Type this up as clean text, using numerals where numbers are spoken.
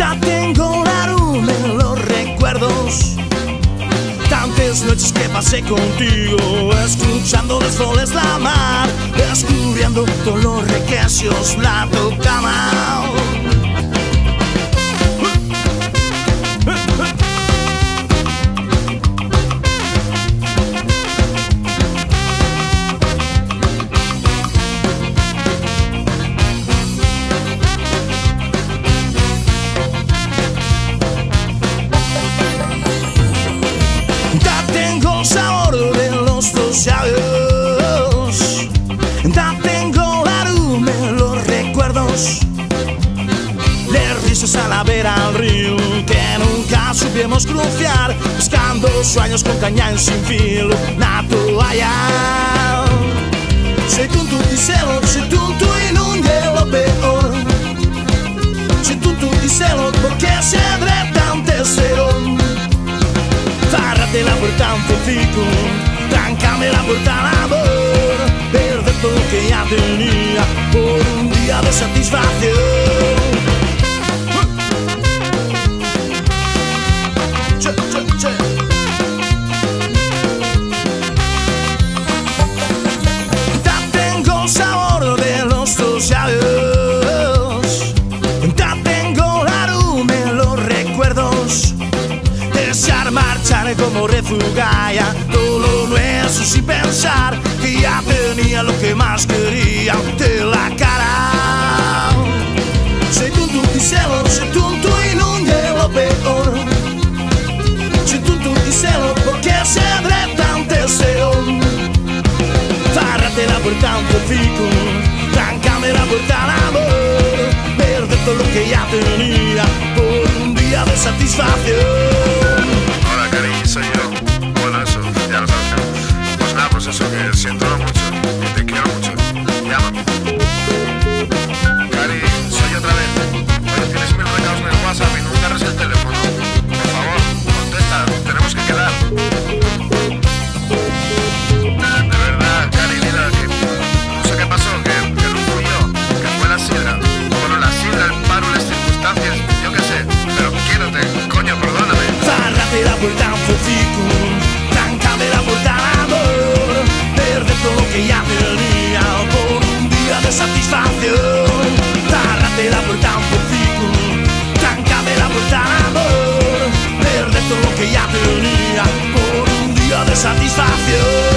Ya tengo la luna en los recuerdos, tantas noches que pasé contigo, escuchando los soles la mar, descubriendo todos los requesios, la tocama. Sabor de los dos labios, ya tengo aroma en los recuerdos, de risas a la vera al río que nunca supimos cruzar, buscando sueños con caña sin filo, na toalla. Sei tonto di cielo, sei tonto y non glielo peor, sei tonto di cielo porque sempre tante serón. Cierrate la puerta un poquito, trancame la puerta al amor, perder todo lo que ya tenía por un día de satisfacción. Che, che, che. Ya tengo sabor de los dos labios, ya tengo aroma en los recuerdos, desear marchar como refugaya todo lo nuestro sin pensar que ya tenía lo que más quería ante la cara. Sei tonto di cielo, sei tonto y non glielo peor, sei tonto di cielo porque sempre tante serón. Cierrate la puerta un poquito, trancame la puerta al amor, perder todo lo que ya tenía por un día de satisfacción. Hola, Cari, soy yo. Bueno, eso, ya lo sabes. Pues nada, pues eso, que siento mucho y te quiero mucho. Llámame. Cari, soy otra vez. Oye, tienes mil recados en el WhatsApp y no me agarres el teléfono. Por favor, contesta, tenemos que quedar. De verdad, Cari, mira, que no sé qué pasó, que no fui yo, que fue la sidra. Bueno, la sidra, el paro, las circunstancias, yo qué sé, pero quiérote, coño, perdóname. Cierrate la puerta un poquito, trancame la puerta al amor, perder todo lo que ya tenía por un día de satisfacción. Cierrate la puerta un poquito, trancame la puerta al amor, perder todo lo que ya tenía por un día de satisfacción.